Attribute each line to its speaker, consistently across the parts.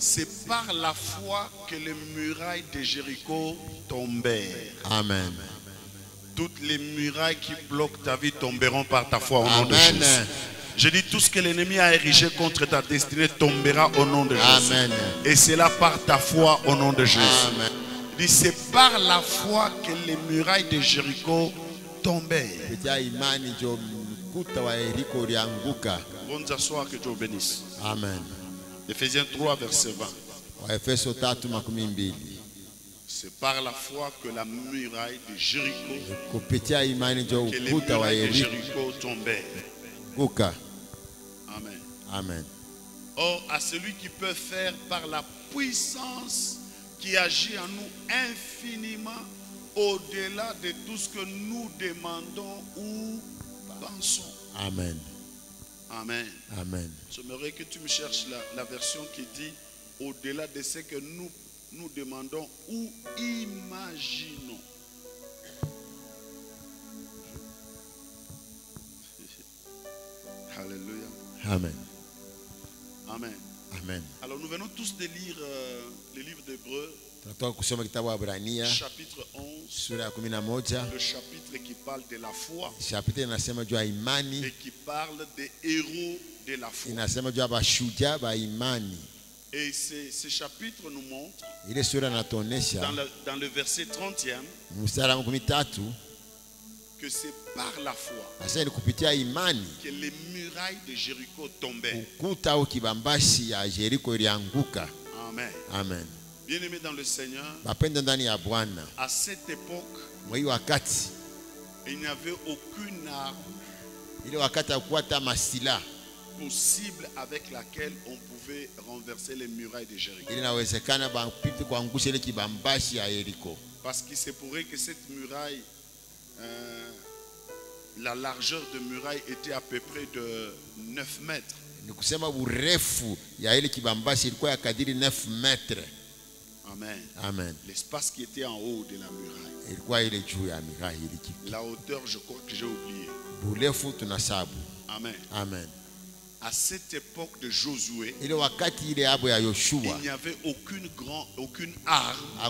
Speaker 1: C'est par la foi que les murailles de Jéricho tombèrent.
Speaker 2: Amen.
Speaker 1: Toutes les murailles qui bloquent ta vie tomberont par ta foi au nom de Jésus. Je dis tout ce que l'ennemi a érigé contre ta destinée tombera au nom de Jésus.
Speaker 2: Amen.
Speaker 1: Et c'est là par ta foi au nom de Jésus.
Speaker 2: Amen.
Speaker 1: Il dit c'est par la foi que les murailles de Jéricho tombèrent. Bon s'asseoir, que Dieu vous bénisse.
Speaker 2: Amen.
Speaker 1: Éphésiens 3 verset 20. C'est par la foi que la muraille de Jéricho, que les murailles de Jéricho tombèrent. Amen.
Speaker 2: Amen.
Speaker 1: Or, à celui qui peut faire par la puissance qui agit en nous infiniment au-delà de tout ce que nous demandons ou pensons.
Speaker 2: Amen.
Speaker 1: Amen.
Speaker 2: Amen.
Speaker 1: J'aimerais que tu me cherches la version qui dit au-delà de ce que nous demandons ou imaginons. Alléluia.
Speaker 2: Amen.
Speaker 1: Amen.
Speaker 2: Amen.
Speaker 1: Alors nous venons tous de lire le livre d'Hébreux, chapitre 11, le chapitre qui parle de la foi et qui parle des héros de la foi. Et ce chapitre nous montre dans le verset 30e que c'est par la foi que les murailles de Jéricho tombèrent. Amen.
Speaker 2: Amen.
Speaker 1: Bien-aimés dans le Seigneur, à cette époque, il n'y avait aucune arme possible avec laquelle on pouvait renverser les murailles de Jéricho. Parce qu'il se pourrait que cette muraille, la largeur de muraille était à peu près de 9 mètres. Amen.
Speaker 2: Amen.
Speaker 1: L'espace qui était en haut de la muraille. La hauteur, je crois que j'ai oublié. Amen.
Speaker 2: Amen.
Speaker 1: À cette époque de Josué, il n'y avait aucune arme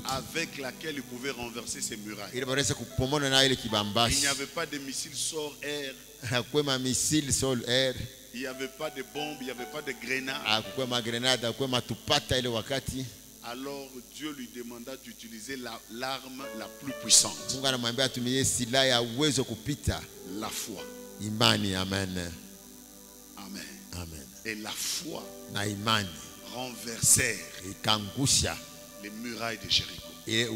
Speaker 1: avec laquelle il pouvait renverser ces murailles. Il n'y avait pas de missiles sol-air. Il n'y avait pas de bombes, il n'y avait pas de grenades. Alors Dieu lui demanda d'utiliser l'arme la plus puissante. La foi.
Speaker 2: Imani. Amen.
Speaker 1: Amen.
Speaker 2: Amen.
Speaker 1: Et la foi renversèrent les murailles de Jéricho. Est-ce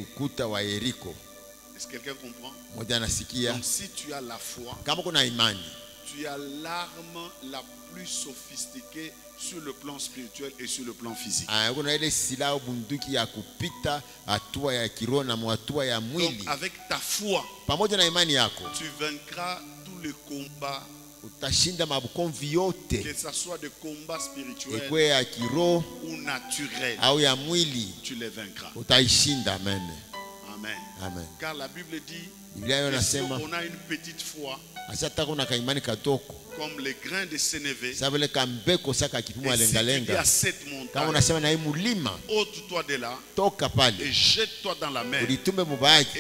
Speaker 1: que quelqu'un comprend? Donc si tu as la foi, tu as l'arme la plus sophistiquée sur le plan spirituel et sur le plan physique. Donc avec ta foi, tu vaincras tous les combats, que ce soit des combats spirituels ou naturels. Tu les vaincras.
Speaker 2: Amen.
Speaker 1: Amen.
Speaker 2: Amen.
Speaker 1: Car la Bible dit que si on a une petite foi comme les grains de sénévé, et si tu dis à cette montagne, ôte-toi de là et jette-toi dans la mer, et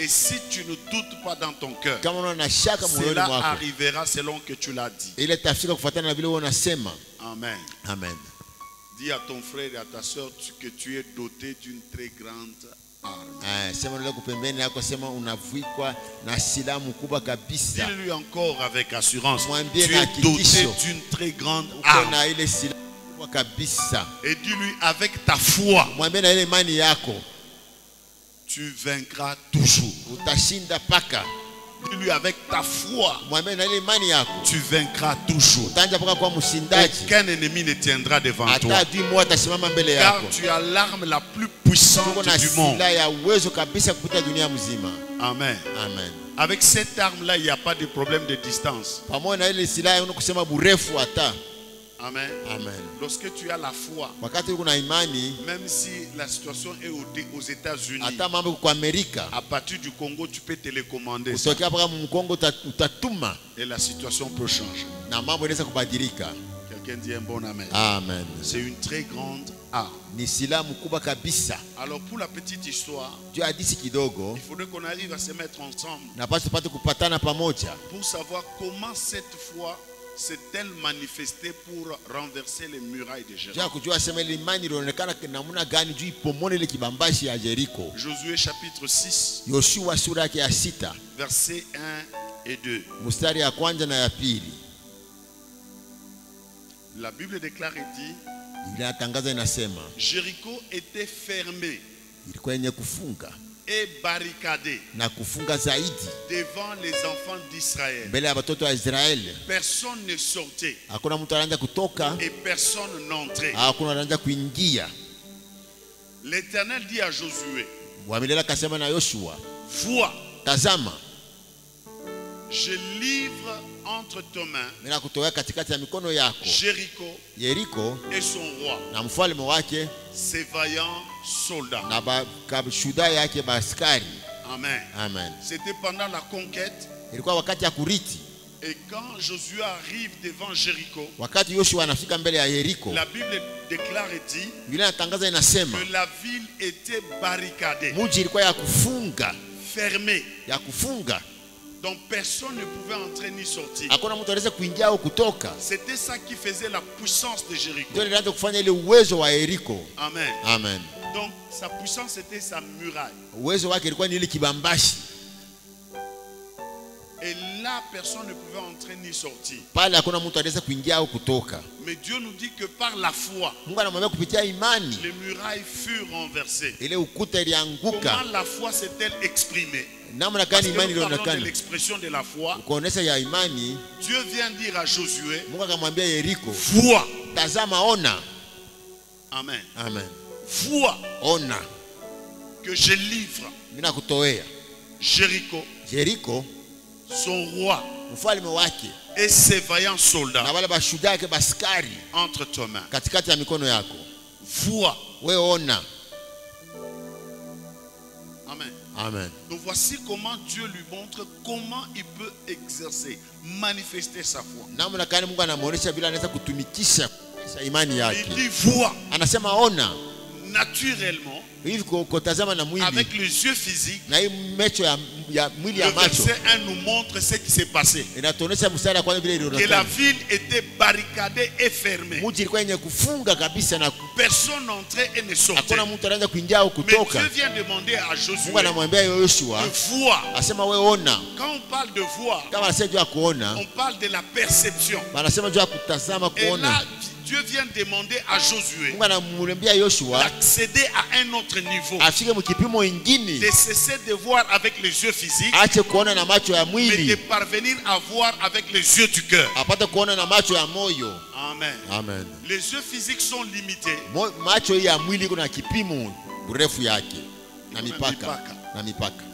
Speaker 1: si tu ne doutes pas dans ton cœur, cela arrivera selon que tu l'as dit. Amen.
Speaker 2: Amen.
Speaker 1: Dis à ton frère et à ta soeur que tu es doté d'une très grande arme. Dis-lui encore avec assurance, tu es doté d'une très grande arme. Et dis-lui avec ta foi, tu vaincras toujours. Dis-lui avec ta foi, tu vaincras toujours. Aucun ennemi ne tiendra devant toi, car tu as l'arme la plus puissante du monde. Amen.
Speaker 2: Amen.
Speaker 1: Avec cette arme-là, il n'y a pas de problème de distance. Amen.
Speaker 2: Amen.
Speaker 1: Lorsque tu as la foi, même si la situation est aux États-Unis, à partir du Congo, tu peux télécommander ça, et la situation peut changer. Quelqu'un Quelqu'un dit un bon amen.
Speaker 2: Amen.
Speaker 1: C'est une très grande arme. Alors pour la petite histoire, il faudrait qu'on arrive à se mettre ensemble pour savoir comment cette foi s'est-elle manifestée pour renverser les murailles de Jéricho. Josué chapitre 6, versets 1 et 2. La Bible déclare et dit, Jéricho était fermé et barricadé devant les enfants d'Israël. Personne ne sortait et personne n'entrait. L'Éternel dit à Josué, vois, je livre entre tes mains Jéricho et son roi, ses vaillants soldats. Amen.
Speaker 2: Amen.
Speaker 1: C'était pendant la conquête. Et quand Josué arrive devant Jéricho, la Bible déclare et dit que la ville était barricadée, fermée. Donc personne ne pouvait entrer ni sortir. C'était ça qui faisait la puissance de Jéricho. Amen.
Speaker 2: Amen.
Speaker 1: Donc sa puissance était sa muraille. Et là, personne ne pouvait entrer ni sortir. Mais Dieu nous dit que par la foi, les murailles furent renversées. Comment la foi s'est-elle exprimée? Parce que nous parlons de l'expression de la foi. Dieu vient dire à Josué, vois. Amen.
Speaker 2: Amen.
Speaker 1: Vois que je livre Jéricho, son roi et ses vaillants soldats entre tes mains. Vois. Amen.
Speaker 2: Amen.
Speaker 1: Donc voici comment Dieu lui montre comment il peut exercer, manifester sa foi. Il dit vois. Naturellement, avec les yeux physiques, le verset 1 nous montre ce qui s'est passé. Que la ville était barricadée et fermée. Personne n'entrait et ne sortait. Mais Dieu vient demander à Josué de voir. Quand on parle de voir, on parle de la perception. Et là, Dieu vient demander à Josué d'accéder à un autre niveau, de cesser de voir avec les yeux physiques, mais de parvenir à voir avec les yeux du cœur. Amen.
Speaker 2: Amen.
Speaker 1: Les yeux physiques sont limités.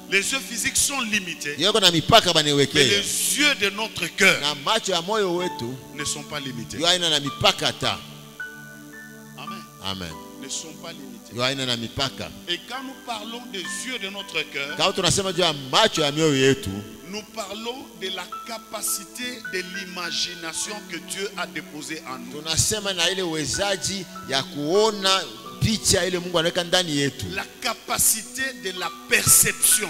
Speaker 1: Les yeux physiques sont limités. Mais les yeux de notre cœur ne sont pas limités. Amen.
Speaker 2: Amen.
Speaker 1: Ne sont pas limités. Et quand nous parlons des yeux de notre cœur, nous parlons de la capacité de l'imagination que Dieu a déposée en nous. La capacité de la perception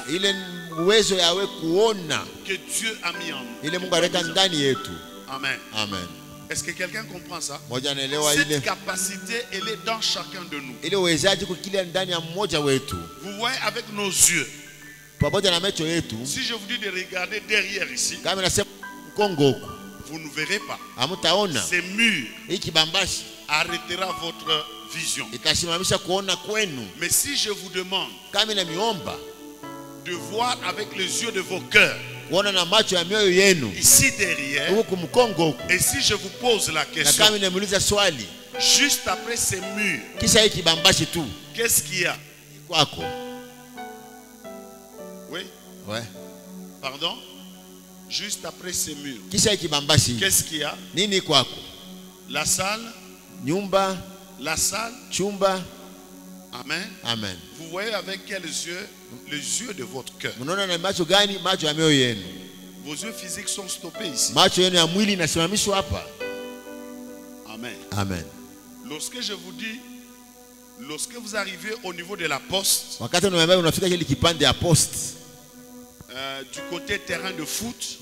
Speaker 1: que Dieu a mis en nous. Amen.
Speaker 2: Amen.
Speaker 1: Est-ce que quelqu'un comprend ça? Cette capacité, elle est dans chacun de nous. Vous voyez avec nos yeux. Si je vous dis de regarder derrière ici, vous ne verrez pas. Ces murs arrêtera votre vision. Mais si je vous demande de voir avec les yeux de vos cœurs, ici derrière, et si je vous pose la question, juste après ces murs, qu'est-ce qu'il y a? Oui?
Speaker 2: Ouais.
Speaker 1: Pardon? Juste après ces murs, qu'est-ce qu'il y a? La salle? La salle? Amen.
Speaker 2: Amen.
Speaker 1: Vous voyez avec quels yeux? Les yeux de votre cœur. Vos yeux physiques sont stoppés ici. Amen.
Speaker 2: Amen.
Speaker 1: Lorsque je vous dis, lorsque vous arrivez au niveau de la poste, du côté terrain de foot,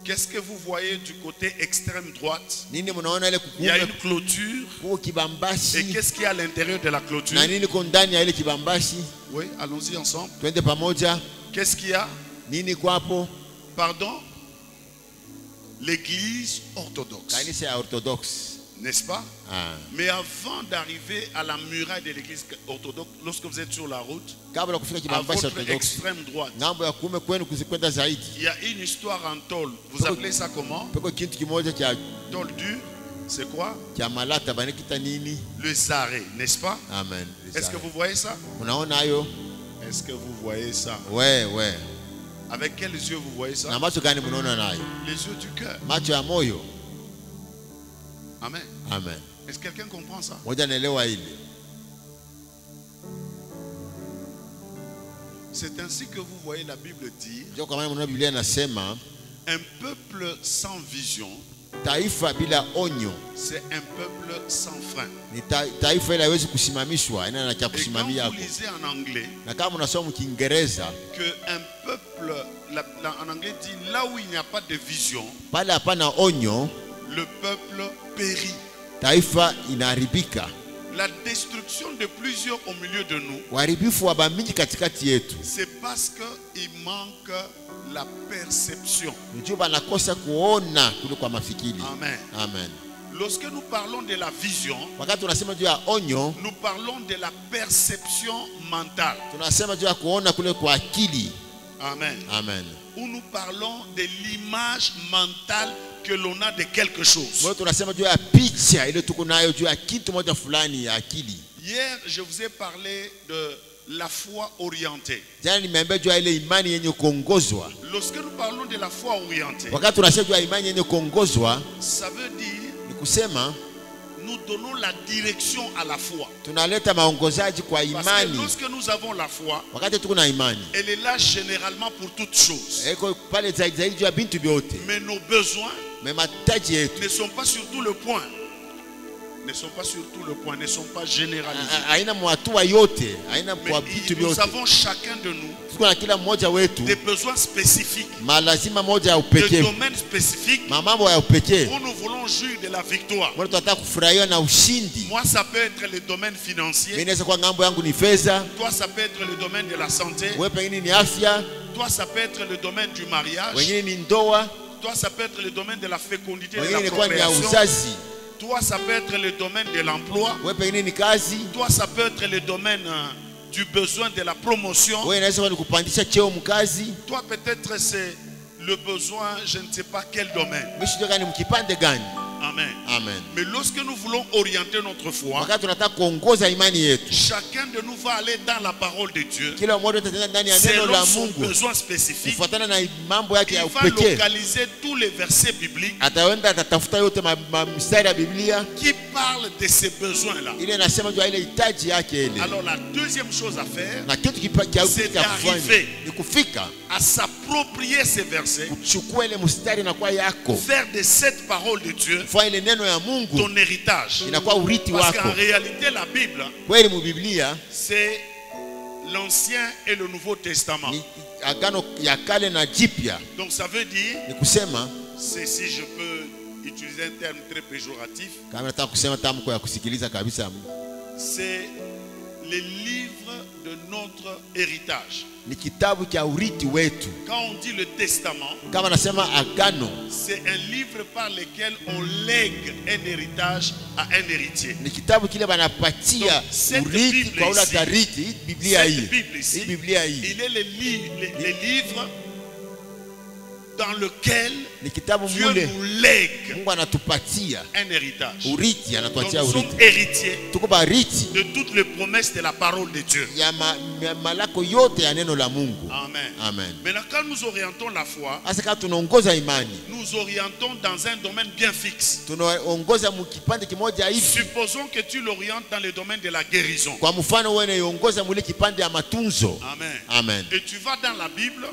Speaker 1: qu'est-ce que vous voyez du côté extrême droite? Il y a une clôture. Et qu'est-ce qu'il y a à l'intérieur de la clôture? Oui, allons-y ensemble. Qu'est-ce qu'il y a? Pardon? L'église orthodoxe. N'est-ce pas? Mais avant d'arriver à la muraille de l'église orthodoxe, lorsque vous êtes sur la route, à votre extrême droite, il y a une histoire en tôle. Vous appelez ça comment? Tôle dure, c'est quoi? Le zaré, n'est-ce pas?
Speaker 2: Amen.
Speaker 1: Est-ce que vous voyez ça? Est-ce que vous voyez ça?
Speaker 2: Ouais.
Speaker 1: Avec quels yeux vous voyez ça? Les yeux du cœur. Amen.
Speaker 2: Amen.
Speaker 1: Est-ce que quelqu'un comprend ça? C'est ainsi que vous voyez la Bible dire, un peuple sans vision, c'est un peuple sans frein. Et quand vous lisez en anglais, que un peuple, en anglais dit, là où il n'y a pas de vision, le peuple périt. La destruction de plusieurs au milieu de nous, c'est parce qu'il manque la perception. Amen.
Speaker 2: Amen.
Speaker 1: Lorsque nous parlons de la vision, nous parlons de la perception mentale. Amen.
Speaker 2: Amen.
Speaker 1: Où nous parlons de l'image mentale que l'on a de quelque chose. Hier, je vous ai parlé de la foi orientée. Lorsque nous parlons de la foi orientée, ça veut dire nous donnons la direction à la foi. Parce que lorsque nous avons la foi, elle est là généralement pour toutes choses. Mais nos besoins ne sont pas sur tout le point. Ne sont pas généralisés. Mais nous avons chacun de nous des besoins spécifiques, des domaines spécifiques où nous voulons jouir de la victoire. Moi, ça peut être le domaine financier. Toi, ça peut être le domaine de la santé. Toi, ça peut être le domaine du mariage. Toi, ça peut être le domaine de la fécondité, de la procréation. Toi, ça peut être le domaine de l'emploi. Toi, ça peut être le domaine du besoin de la promotion. Toi, peut-être c'est le besoin, je ne sais pas quel domaine. Amen.
Speaker 2: Amen.
Speaker 1: Mais lorsque nous voulons orienter notre foi, chacun de nous va aller dans la parole de Dieu selon son besoin spécifique. Il va localiser tous les versets bibliques qui parlent de ces besoins-là. Alors la deuxième chose à faire, c'est d'arriver à s'approprier ces versets, faire de cette parole de Dieu ton héritage. Parce qu'en réalité, la Bible, c'est l'Ancien et le Nouveau Testament. Donc ça veut dire, c'est, si je peux utiliser un terme très péjoratif, c'est les livres de notre héritage. Quand on dit le testament, c'est un livre par lequel on lègue un héritage à un héritier. Donc, cette Bible ici, il est les livres dans lequel Dieu nous lègue un héritage. Donc nous sommes héritiers de toutes les promesses de la parole de Dieu. Amen.
Speaker 2: Amen.
Speaker 1: Maintenant, quand nous orientons la foi, nous orientons dans un domaine bien fixe. Supposons que tu l'orientes dans le domaine de la guérison.
Speaker 2: Amen.
Speaker 1: Et tu vas dans la Bible,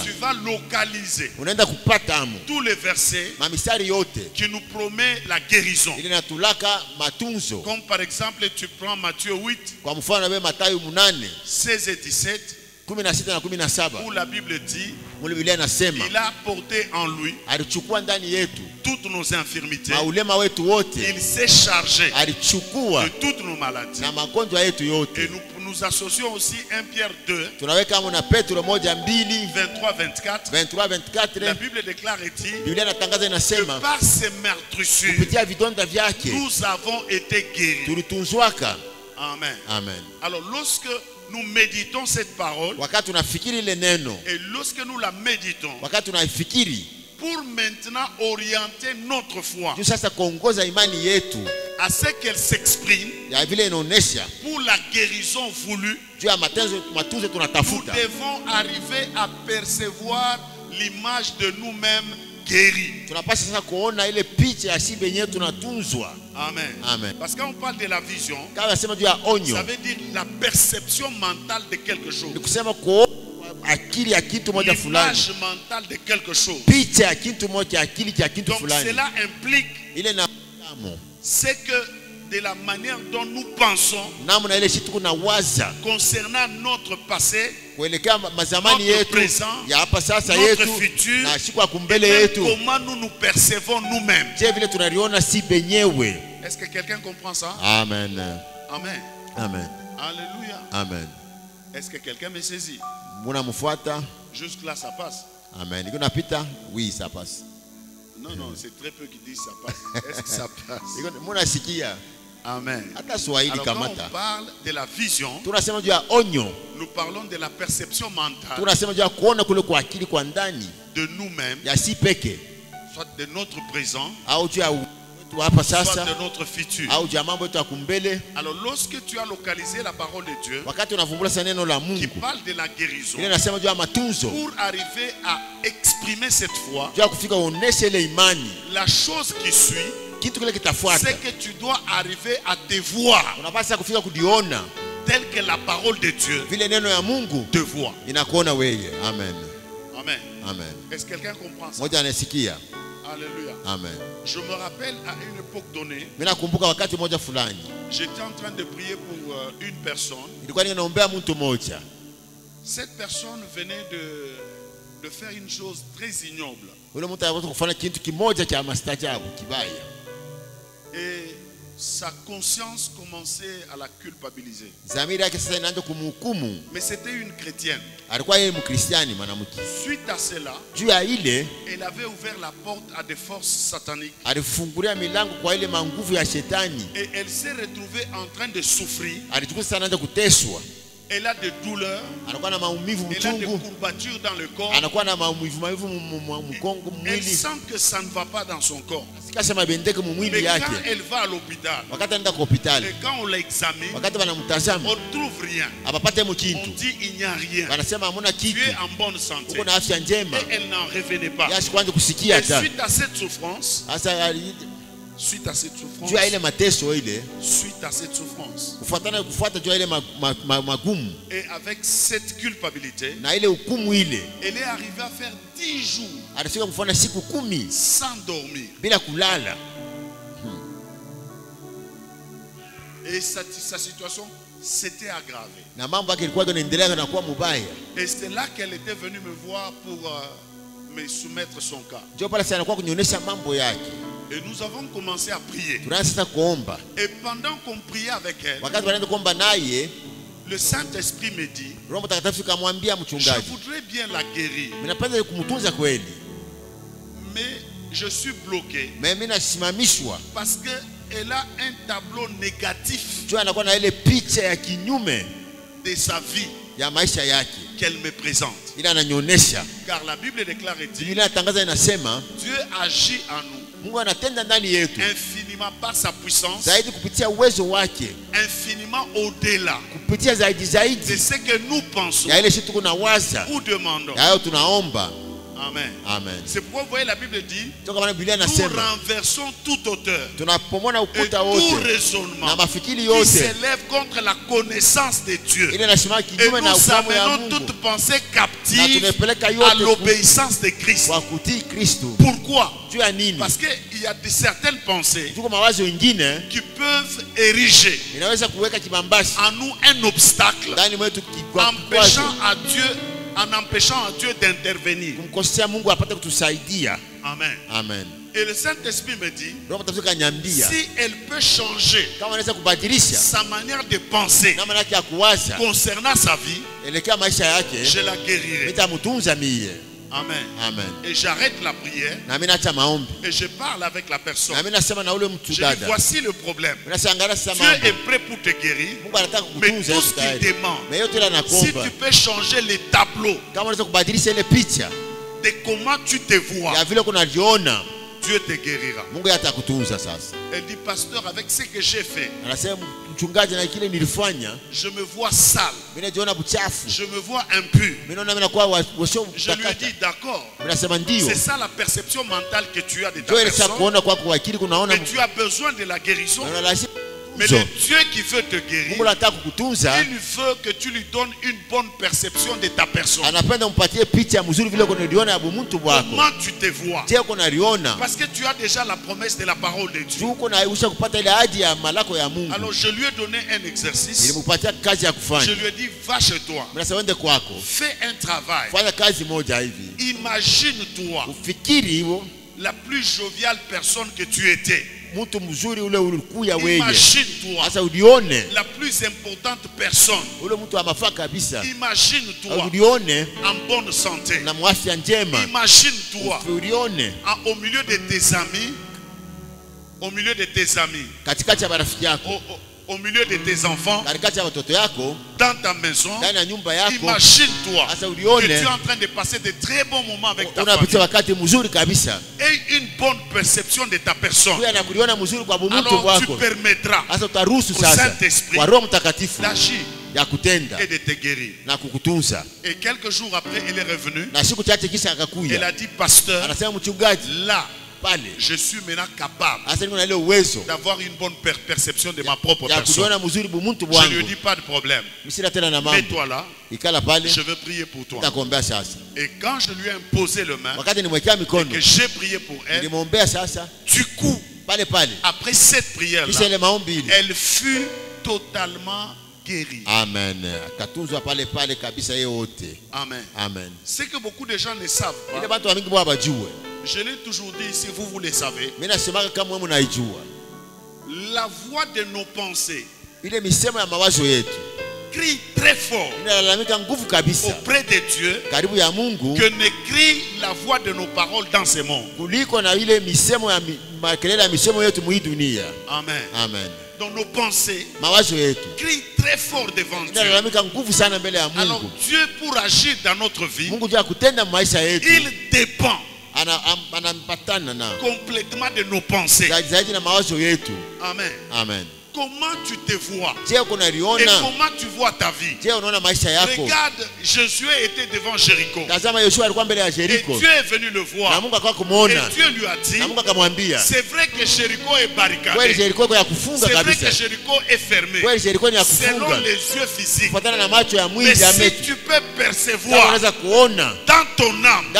Speaker 1: tu vas localiser localiser tous les versets qui nous promettent la guérison. Comme par exemple, tu prends Matthieu 8, 16 et 17, où la Bible dit, il a porté en lui toutes nos infirmités. Il s'est chargé de toutes nos maladies. Et nous associons aussi 1 Pierre 2, 23-24. La Bible déclare et dit que par ses meurtrissures, nous avons été guéris. Amen.
Speaker 2: Amen.
Speaker 1: Alors lorsque nous méditons cette parole, et lorsque nous la méditons, pour maintenant orienter notre foi à ce qu'elle s'exprime pour la guérison voulue, nous devons arriver à percevoir l'image de nous-mêmes guéris. Amen.
Speaker 2: Amen.
Speaker 1: Parce que quand on parle de la vision, ça veut dire la perception mentale de quelque chose. L'image mentale de quelque chose. Donc cela implique c'est que de la manière dont nous pensons concernant notre passé, notre présent, notre futur, et même comment nous nous percevons nous-mêmes. Est-ce que quelqu'un comprend ça?
Speaker 2: Amen.
Speaker 1: Amen.
Speaker 2: Amen.
Speaker 1: Alléluia.
Speaker 2: Amen.
Speaker 1: Est-ce que quelqu'un me saisit? Jusque là ça passe.
Speaker 2: Amen. Oui, ça passe.
Speaker 1: Non, non, c'est très peu qui disent ça passe. Est-ce que ça passe? Amen. Alors quand on parle de la vision, nous parlons de la perception mentale de nous-mêmes, soit de notre présent, soit de notre futur. Alors lorsque tu as localisé la parole de Dieu qui parle de la guérison, pour arriver à exprimer cette foi, la chose qui suit, c'est que tu dois arriver à te voir tel que la parole de Dieu te voit.
Speaker 2: Amen.
Speaker 1: Amen.
Speaker 2: Amen.
Speaker 1: Est-ce que quelqu'un comprend ça? Alléluia.
Speaker 2: Amen.
Speaker 1: Je me rappelle à une époque donnée, j'étais en train de prier pour une personne. Cette personne venait de faire une chose très ignoble. Et sa conscience commençait à la culpabiliser. Mais c'était une chrétienne. Suite à cela, elle avait ouvert la porte à des forces sataniques. Et elle s'est retrouvée en train de souffrir. Elle a des douleurs, elle a des courbatures dans le corps. Elle sent que ça ne va pas dans son corps. Mais quand elle va à l'hôpital, et quand on l'examine, on ne trouve rien. On dit il n'y a rien. Tu es en bonne santé. Et elle n'en revenait pas. Et suite à cette souffrance, et avec cette culpabilité, elle est arrivée à faire 10 jours sans dormir. Et sa situation s'était aggravée. Et c'est là qu'elle était venue me voir pour me soumettre son cas. Et nous avons commencé à prier. Et pendant qu'on priait avec elle, le Saint-Esprit me dit, je voudrais bien la guérir, mais je suis bloqué parce qu'elle a un tableau négatif de sa vie qu'elle me présente. Car la Bible déclare et dit, Dieu agit en nous infiniment par sa puissance, infiniment au-delà de ce que nous pensons ou demandons. Amen.
Speaker 2: Amen.
Speaker 1: C'est pourquoi vous voyez la Bible dit, nous renversons toute hauteur et tout raisonnement qui s'élève contre la connaissance de Dieu. Et nous amenons toute pensée captive à l'obéissance de Christ. Pourquoi? Parce qu'il y a certaines pensées qui peuvent ériger en nous un obstacle en empêchant à Dieu d'intervenir. Amen.
Speaker 2: Amen.
Speaker 1: Et le Saint-Esprit me dit, si elle peut changer sa manière de penser concernant sa vie, je la guérirai. Amen.
Speaker 2: Amen.
Speaker 1: Et j'arrête la prière et je parle avec la personne. Je dis, voici le problème. Dieu est prêt pour te guérir, mais tout ce qu'il demande, si tu peux changer les tableaux de comment tu te vois, Dieu te guérira. Elle dit, pasteur, avec ce que j'ai fait, je me vois sale, je me vois impur. Je lui ai dit, d'accord, c'est ça la perception mentale que tu as de ta personne, mais tu as besoin de la guérison. Mais le Dieu qui veut te guérir, il veut que tu lui donnes une bonne perception de ta personne. Comment tu te vois? Parce que tu as déjà la promesse de la parole de Dieu. Alors je lui ai donné un exercice. Je lui ai dit, va chez toi, fais un travail. Imagine-toi la plus joviale personne que tu étais. Imagine-toi la plus importante personne. Imagine-toi en bonne santé. Imagine-toi au milieu de tes amis. Au milieu de tes amis. Au milieu de tes enfants, dans ta maison. Imagine-toi que tu es en train de passer de très bons moments avec ta famille et une bonne perception de ta personne. Alors tu permettras au Saint-Esprit d'agir et de te guérir. Et quelques jours après, elle est revenue. Elle a dit, pasteur, là, je suis maintenant capable d'avoir une bonne perception de ma propre personne. Je ne lui dis pas de problème. Mets-toi là. Je veux prier pour toi. Et quand je lui ai imposé le main et que j'ai prié pour elle, du coup, après cette prière-là, elle fut totalement guérie.
Speaker 2: Amen.
Speaker 1: Amen.
Speaker 2: Amen.
Speaker 1: C'est que beaucoup de gens ne savent pas. Je l'ai toujours dit ici, vous le savez. La voix de nos pensées crie très fort auprès de Dieu que ne crie la voix de nos paroles dans ce monde. Amen.
Speaker 2: Amen.
Speaker 1: Dans nos pensées crient très fort devant Dieu. Alors Dieu, pour agir dans notre vie, il dépend complètement de nos pensées. Amen.
Speaker 2: Amen.
Speaker 1: Comment tu te vois et comment tu vois ta vie. Regarde, Josué était devant Jéricho et Dieu est venu le voir et Dieu lui a dit, c'est vrai que Jéricho est barricadé, c'est vrai que Jéricho est fermé selon les yeux physiques, mais si tu peux percevoir dans ton âme que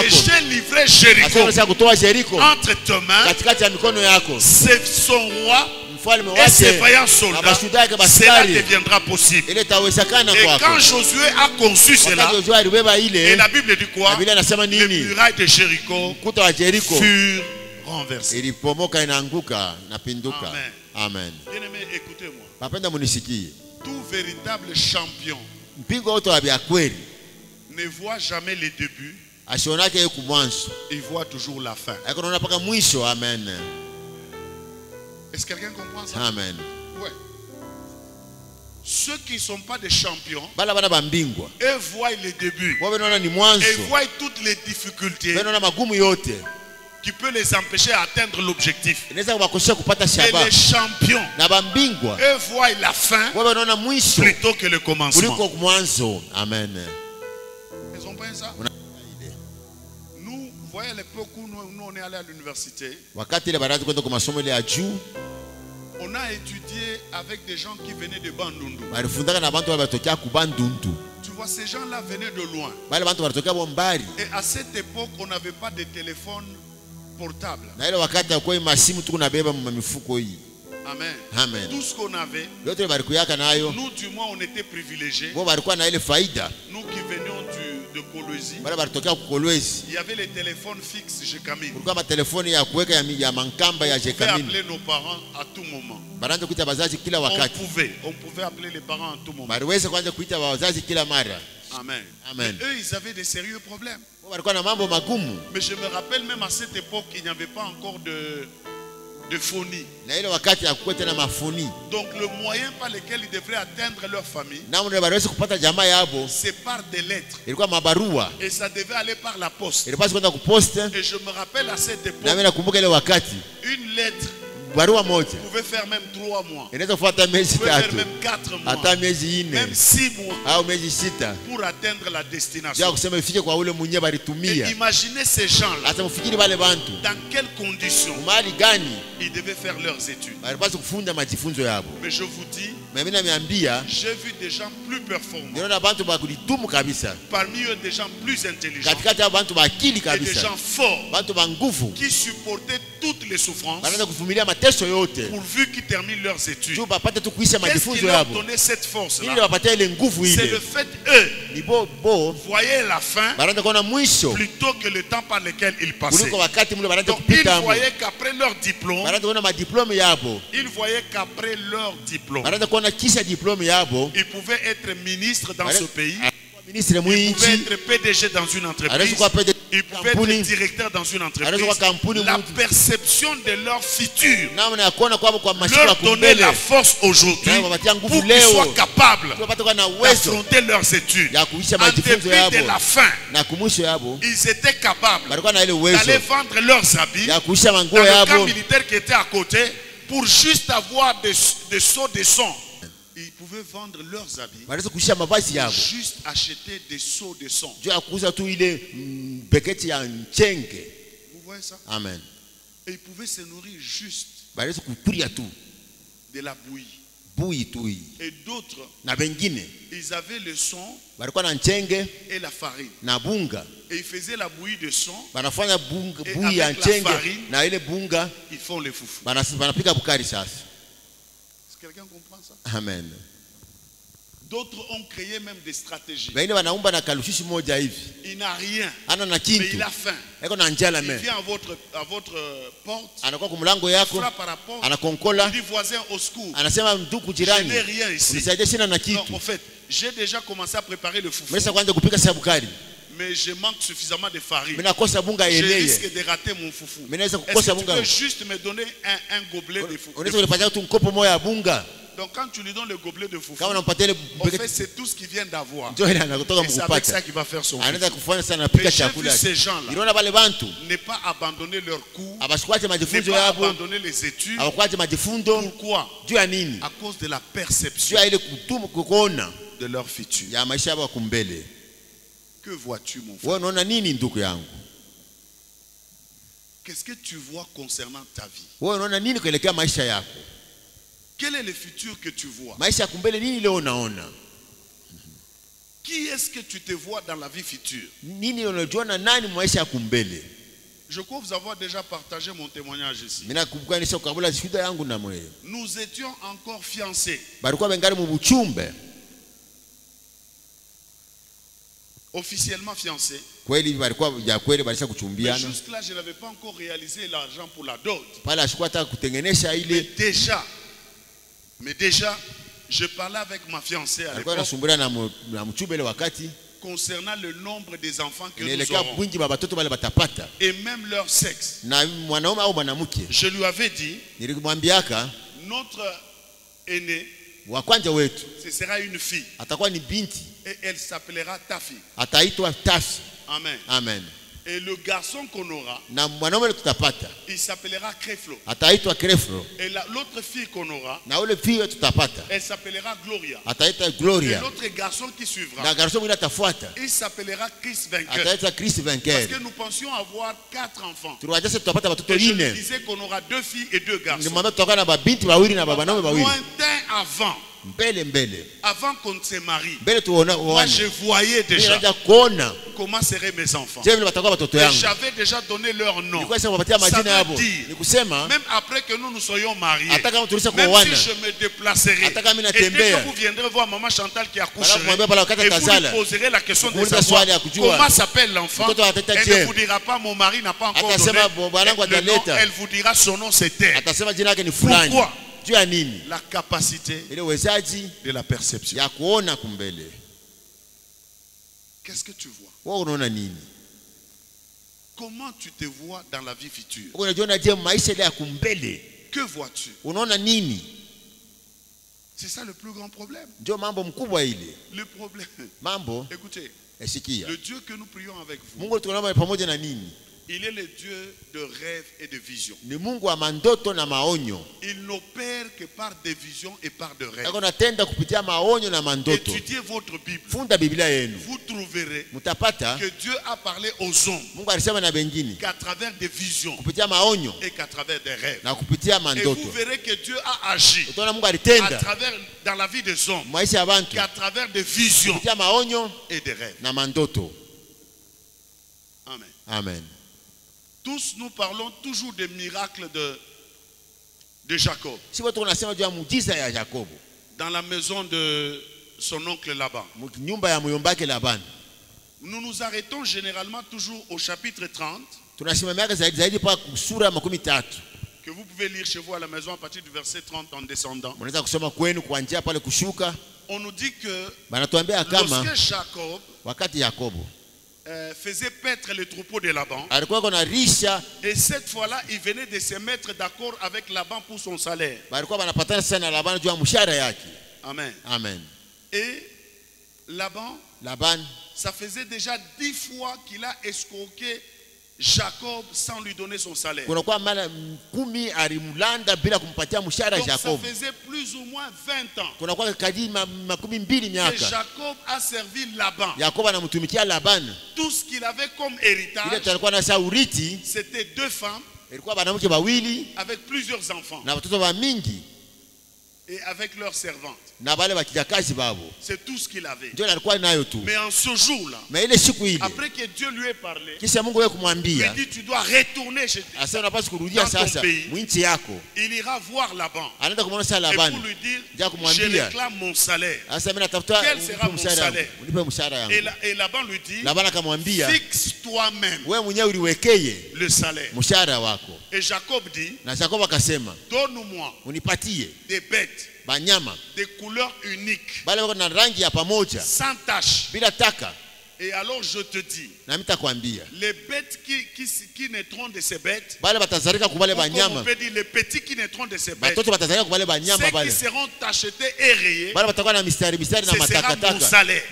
Speaker 1: j'ai livré Jéricho entre tes mains, c'est son roi et ses vaillants soldats, cela deviendra possible. Et quand Josué a conçu cela, et la Bible dit quoi? Les murailles de Jéricho furent renversées.
Speaker 2: Amen.
Speaker 1: Bien-aimé, écoutez-moi. Tout véritable champion ne voit jamais les débuts, il voit toujours la fin.
Speaker 2: Amen.
Speaker 1: Est-ce que quelqu'un comprend ça?
Speaker 2: Amen.
Speaker 1: Ouais. Ceux qui ne sont pas des champions, eux voient les débuts. Et voient toutes les difficultés qui peuvent les empêcher d'atteindre l'objectif. Et les champions, eux voient la fin plutôt que le commencement.
Speaker 2: Amen.
Speaker 1: Ils ont pas ça?
Speaker 3: voyez, à l'époque où nous on est allé à l'université, on a étudié avec des gens qui venaient de Bandundu. Tu vois, ces gens-là venaient de loin. Et à cette époque, on n'avait pas de téléphone portable. Amen.
Speaker 1: Amen.
Speaker 3: Tout ce qu'on avait, nous du moins on était privilégiés. Nous qui venions de Kolwezi, il y avait les téléphones fixes chez Camille. On pouvait appeler nos parents à tout moment. On pouvait appeler les parents à tout moment. Amen.
Speaker 1: Amen.
Speaker 3: Et eux, ils avaient des sérieux problèmes. Mais je me rappelle, même à cette époque, il n'y avait pas encore de phonie. Donc le moyen par lequel ils devraient atteindre leur famille, c'est par des lettres. Et ça devait aller par la poste. Et je me rappelle à cette époque, une lettre pouvait faire même 3 mois. Pouvait faire même 4 mois. Même 6 mois. Pour atteindre la destination. Et imaginez ces gens-là. Dans quelles conditions ils devaient faire leurs études. Mais je vous dis, j'ai vu des gens plus performants. Parmi eux, des gens plus intelligents. Et des gens forts qui supportaient toutes les souffrances pourvu qu'ils terminent leurs études. Qu'est-ce qui leur donnait cette force-là? C'est le fait eux voyaient la fin plutôt que le temps par lequel ils passaient. Donc ils voyaient qu'après leur diplôme, ils pouvaient être ministres dans ce pays. Ils pouvaient être PDG dans une entreprise. Ils pouvaient être directeurs dans une entreprise. La perception de leur futur leur donnait la force aujourd'hui pour qu'ils soient capables d'affronter leurs études. En dépit de la faim, ils étaient capables d'aller vendre leurs habits dans le camp militaire qui était à côté pour juste avoir des seaux de sang. Ils pouvaient vendre leurs habits, juste acheter des seaux de sang. Vous voyez ça?
Speaker 1: Amen.
Speaker 3: Et ils pouvaient se nourrir juste de la bouillie. Et d'autres, ils avaient le sang et la farine. Et ils faisaient la bouillie de sang. Et avec la farine, ils font les foufous. Quelqu'un comprend ça?
Speaker 1: Amen.
Speaker 3: D'autres ont créé même des stratégies. Il n'a rien, mais il a faim. Il vient à votre porte, frappe à la porte, il dit voisin au secours. Je n'ai rien ici. Non, en fait, j'ai déjà commencé à préparer le foufou. Mais je manque suffisamment de farine. Je risque de rater mon foufou. Est-ce que tu peux juste me donner un gobelet de foufou? Donc quand tu lui donnes le gobelet de foufou, en fait c'est tout ce qu'il vient d'avoir. Et c'est avec ça qu'il va faire son foufou. Mais j'ai vu ces gens-là ne pas abandonner leur cours, ne pas abandonner les études. Pourquoi? À cause de la perception de leur futur. Que vois-tu, mon frère? Qu'est-ce que tu vois concernant ta vie? Quel est le futur que tu vois? Qui est-ce que tu te vois dans la vie future? Je crois vous avoir déjà partagé mon témoignage ici. Nous étions encore fiancés. Officiellement fiancés. Mais jusque-là, je n'avais pas encore réalisé l'argent pour la dot. Mais déjà, je parlais avec ma fiancée à l'époque concernant le nombre des enfants que nous aurons. Et même leur sexe. Je lui avais dit, notre aîné, ce sera une fille. Et elle s'appellera Tafi.
Speaker 1: Ataitwa Tafi.
Speaker 3: Amen.
Speaker 1: Amen.
Speaker 3: Et le garçon qu'on aura, il s'appellera Kreflo. Et l'autre fille qu'on aura, elle s'appellera Gloria. Et l'autre garçon qui suivra, il s'appellera Christ vainqueur. Parce que nous pensions avoir 4 enfants. Et je me disais qu'on aura 2 filles et 2 garçons. Lointain avant. Avant qu'on ne se marie, moi je voyais déjà comment seraient mes enfants. Et j'avais déjà donné leur nom. Ça veut dire, même après que nous nous soyons mariés, même si je me déplacerai, et dès que vous viendrez voir maman Chantal qui accoucherait, et vous lui poserez la question de savoir comment s'appelle l'enfant, elle ne vous dira pas mon mari n'a pas encore donné le nom, elle vous dira son nom c'était. Pourquoi? La capacité de la perception. Qu'est-ce que tu vois? Comment tu te vois dans la vie future? Que vois-tu? C'est ça le plus grand problème. Le problème. Écoutez, le Dieu que nous prions avec vous, il est le Dieu de rêve et de vision. Il n'opère que par des visions et par des rêves. Étudiez votre Bible. Vous trouverez que Dieu a parlé aux hommes qu'à travers des visions et qu'à travers des rêves. Et vous verrez que Dieu a agi à travers, dans la vie des hommes qu'à travers des visions et des rêves. Amen.
Speaker 2: Amen.
Speaker 3: Tous nous parlons toujours des miracles de Jacob. Dans la maison de son oncle Laban. Nous nous arrêtons généralement toujours au chapitre 30. Que vous pouvez lire chez vous à la maison à partir du verset 30 en descendant. On nous dit que lorsque Jacob faisait paître les troupeaux de Laban, et cette fois-là il venait de se mettre d'accord avec Laban pour son salaire. Amen.
Speaker 2: Amen.
Speaker 3: Et Laban, ça faisait déjà 10 fois qu'il a escroqué Jacob sans lui donner son salaire. Donc ça faisait plus ou moins 20 ans que Jacob a servi Laban. Tout ce qu'il avait comme héritage, c'était 2 femmes avec plusieurs enfants et avec leurs servantes. C'est tout ce qu'il avait. Mais en ce jour-là, après que Dieu lui ait parlé, il dit tu dois retourner chez dans ton pays. Il ira voir Laban et pour lui dire je réclame mon salaire. Quel sera mon salaire? Et Laban lui dit fixe toi-même le salaire. Et Jacob dit donne-moi des bêtes des couleurs uniques, sans tache. Et alors je te dis, les bêtes qui naîtront de ces bêtes, on peut dire les petits qui naîtront de ces bêtes, ceux qui seront tachetés et rayés, ce sera mon salaire.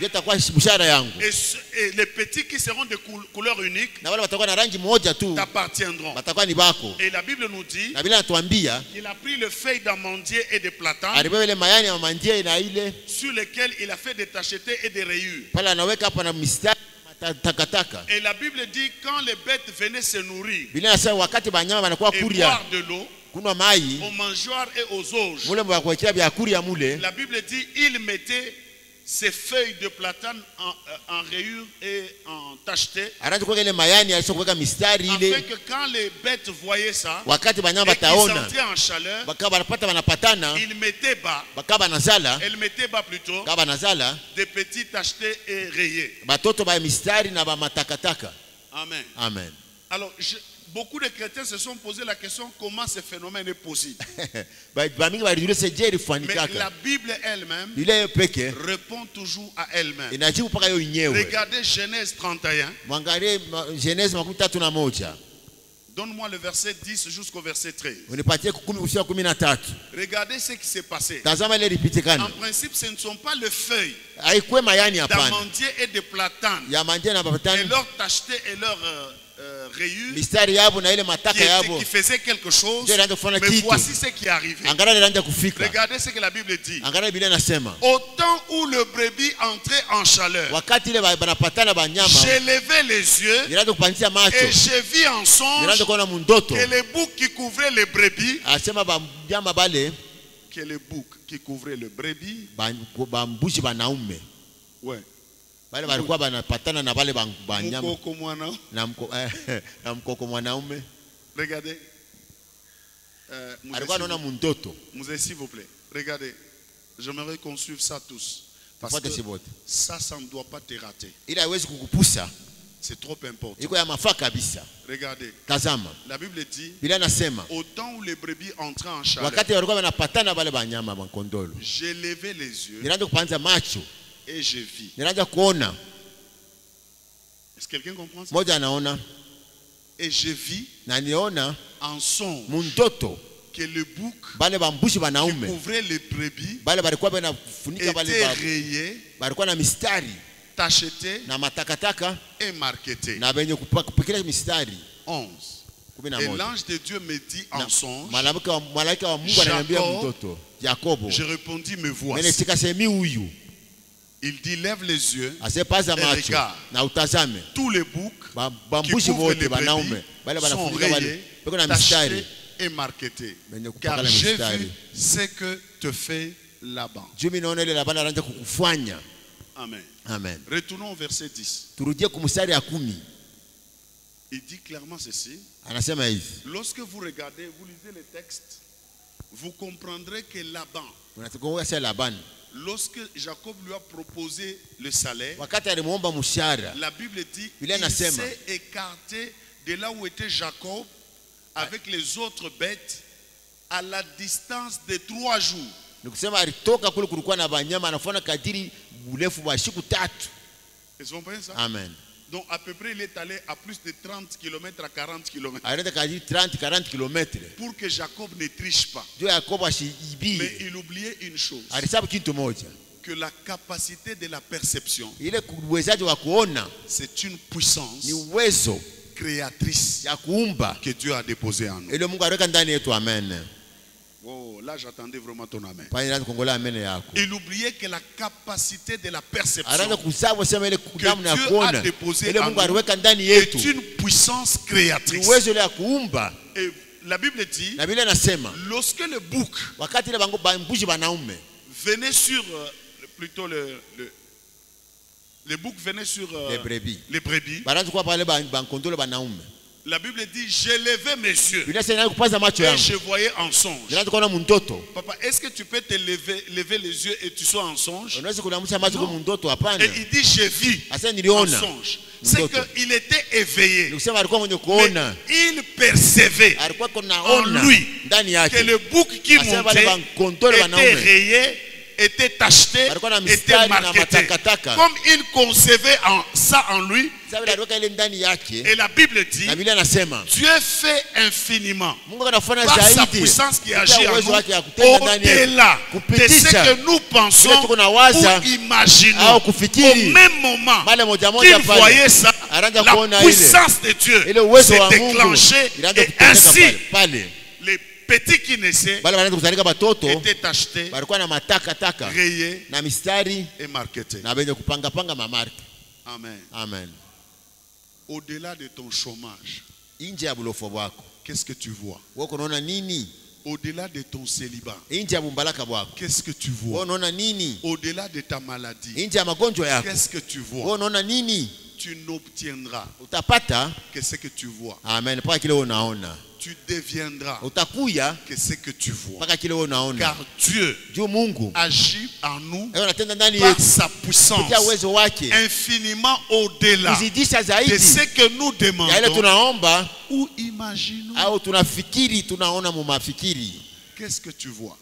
Speaker 3: Et les petits qui seront de couleur unique t'appartiendront. Et la Bible nous dit qu'il a pris le feuille d'amandier et de platane sur lesquels il a fait des tachetés et des rayures. Et la Bible dit quand les bêtes venaient se nourrir et boire de l'eau aux mangeoires et aux auges, la Bible dit il mettait ces feuilles de platane en rayures et en tacheté, afin que quand les bêtes voyaient ça et qu'ils sentaient en chaleur, ils mettaient bas, elles mettaient bas plutôt des petits tachetés et rayés. Amen.
Speaker 2: Amen.
Speaker 3: Alors beaucoup de chrétiens se sont posé la question comment ce phénomène est possible. Mais la Bible elle-même répond toujours à elle-même. Regardez Genèse 31. Donne-moi le verset 10 jusqu'au verset 13. Regardez ce qui s'est passé. En principe, ce ne sont pas les feuilles d'amandier et de platane et leur tacheté et leur rayures qui faisaient quelque chose. Mais voici ce qui est arrivé. Regardez ce que la Bible dit. Au temps où le brebis entrait en chaleur, j'ai levé les yeux et j'ai vu en songe que les boucs qui couvraient les brebis, que les boucs qui couvraient le brebis, ouais. Regardez. Mouzé, s'il vous plaît. Regardez. J'aimerais qu'on suive ça tous. Parce que ça ne doit pas te rater. C'est trop important. Regardez. La Bible dit, au temps où les brebis entraient en chaleur, j'ai levé les yeux et j'ai vu. Est-ce que quelqu'un comprend ça? Et j'ai vu en songe que le bouc qui couvrait les brebis était rayé, tacheté et marqueté. 11. Et l'ange de Dieu me dit en songe, Jacob, je répondis, me voici. Il dit, lève les yeux et regarde. Tous les boucs qui couvrent les brebis sont rayés, tachetés et marquetés. Car j'ai vu ce que te fait Laban. Amen.
Speaker 2: Amen.
Speaker 3: Retournons au verset 10. Il dit clairement ceci. Lorsque vous regardez, vous lisez les textes, vous comprendrez que Laban, lorsque Jacob lui a proposé le salaire, la Bible dit qu'il s'est écarté de là où était Jacob avec les autres bêtes à la distance de 3 jours. Ils ont pris ça?
Speaker 2: Amen.
Speaker 3: Donc à peu près il est allé à plus de 30 km à 40 km. Pour que Jacob ne triche pas. Mais il oubliait une chose. Que la capacité de la perception, c'est une puissance créatrice que Dieu a déposée en nous.
Speaker 2: Amen.
Speaker 3: Oh, là j'attendais vraiment ton amen. Il oubliait que la capacité de la perception que Dieu a déposée en nous est une puissance créatrice. Et la Bible dit, lorsque le bouc venait sur, plutôt le bouc venait sur les brebis. La Bible dit, j'ai levé mes yeux et je voyais en songe. Papa, est-ce que tu peux te lever les yeux et tu sois en songe? Non. Et il dit, j'ai vu en songe. C'est qu'il était éveillé. Mais il percevait en lui que le bouc qui montait était rayé, était tacheté, était marqueté. Comme il concevait ça en lui, et la Bible dit, Dieu fait infiniment par sa puissance qui agit en nous au-delà de ce que nous pensons ou imaginons. Au même moment qu'il voyait ça, la puissance de Dieu s'est déclenchée et ainsi les petits qui naissaient étaient tachetés, rayés et marquetés. Amen.
Speaker 2: Amen.
Speaker 3: Au-delà de ton chômage, qu'est-ce que tu vois? Au-delà de ton célibat, qu'est-ce que tu vois? Au-delà de ta maladie, qu'est-ce que tu vois? Tu n'obtiendras que ce que tu vois.
Speaker 2: Amen.
Speaker 3: Tu deviendras que ce que tu vois. Car Dieu agit en nous par sa puissance infiniment au-delà de ce que nous demandons ou imaginons. Qu'est-ce que tu vois?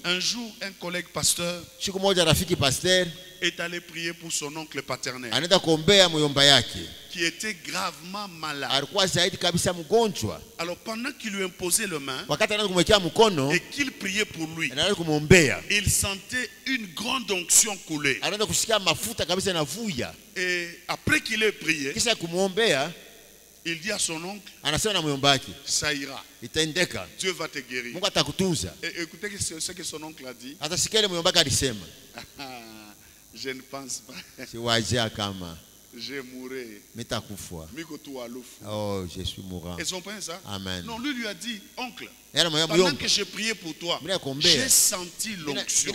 Speaker 3: Un jour, un collègue pasteur est allé prier pour son oncle paternel qui était gravement malade. Alors pendant qu'il lui imposait le main et qu'il priait pour lui, il sentait une grande onction couler. Et après qu'il ait prié, Il dit à son oncle, ça ira. Dieu va te guérir. Et écoutez ce que son oncle a dit. Je ne pense pas. Je mourrai.
Speaker 2: Oh, je suis mourant.
Speaker 3: Ils ont pensé ça?
Speaker 2: Amen.
Speaker 3: Non, lui a dit, oncle, pendant que je priais pour toi, j'ai senti l'onction.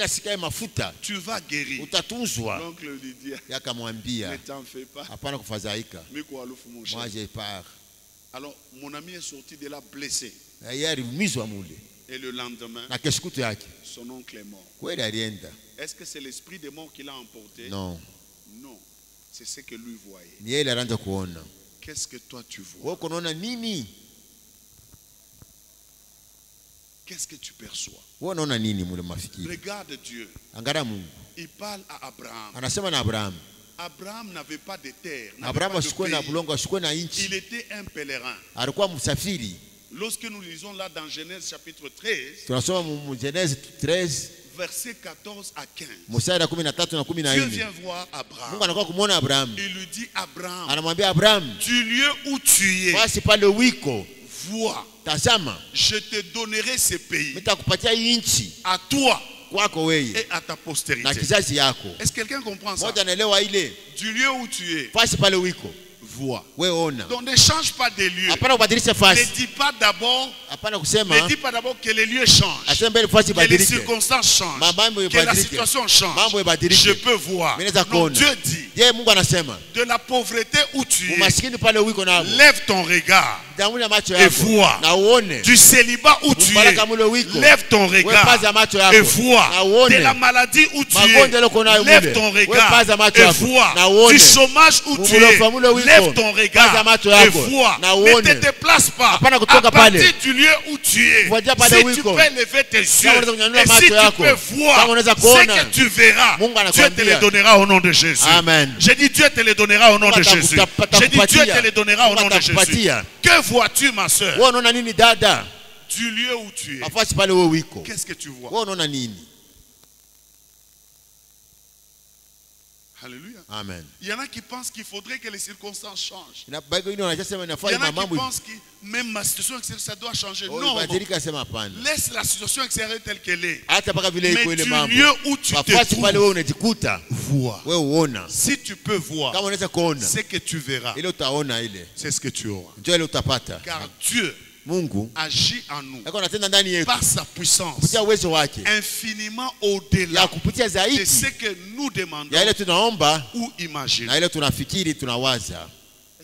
Speaker 3: Tu vas guérir. L'oncle lui dit, ne t'en fais pas.
Speaker 2: Moi, j'ai peur.
Speaker 3: Alors, mon ami est sorti de là blessé. Et le lendemain, son oncle est mort. Est-ce que c'est l'esprit des morts qui l'a emporté?
Speaker 2: Non.
Speaker 3: Non. C'est ce que lui voyait. Qu'est-ce que toi tu vois? Qu'est-ce que tu perçois? Regarde Dieu. Il parle à Abraham. Abraham n'avait pas de terre. Il était un pèlerin. Lorsque nous lisons là dans Genèse chapitre 13, verset 14 à 15, Dieu vient voir Abraham. Il lui dit, Abraham, du lieu où tu es, vois, je te donnerai ce pays à toi et à ta postérité. Est-ce que quelqu'un comprend ça? Du lieu où tu es, vois. Donc ne change pas de lieu. Ne dis pas d'abord que les lieux changent, que les circonstances changent, que la situation change. Je peux voir. Non, Dieu dit, de la pauvreté où tu es, lève ton regard et vois. Du célibat où tu es, lève ton regard et vois. De la maladie où tu es, lève ton regard et vois. Du chômage où tu es, lève ton regard et vois. Ne te déplace pas à partir du lieu où tu es. Si tu peux lever tes yeux et si tu peux voir ce que tu verras, Dieu te le donnera au nom de Jésus.
Speaker 2: Amen.
Speaker 3: J'ai dit Dieu te le donnera au nom de Jésus. J'ai dit Dieu te le donnera au nom de Jésus. Que vois-tu, ma soeur? Du lieu où tu es, qu'est-ce que tu vois? Alléluia.
Speaker 2: Amen.
Speaker 3: Il y en a qui pensent qu'il faudrait que les circonstances changent. Il y en a qui pensent que même ma situation extérieure, ça doit changer. Non. Laisse la situation extérieure telle qu'elle est. Mais du lieu où tu te trouves, vois. Si tu peux voir, ce que tu verras, c'est ce que tu auras. Car Dieu agit en nous par sa puissance infiniment au-delà de ce que nous demandons ou imaginons. Est-ce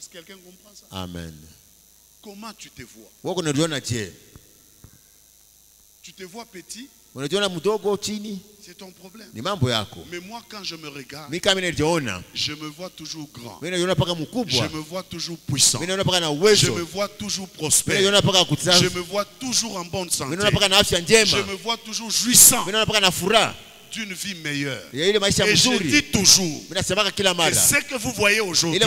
Speaker 3: que quelqu'un comprend ça?
Speaker 2: Amen.
Speaker 3: Comment tu te vois? Tu te vois petit? C'est ton problème. Mais moi, quand je me regarde, je me vois toujours grand. Je me vois toujours puissant. Je me vois toujours prospère. Je me vois toujours en bonne santé. Je me vois toujours jouissant d'une vie meilleure. Et je dis toujours que ce que vous voyez aujourd'hui,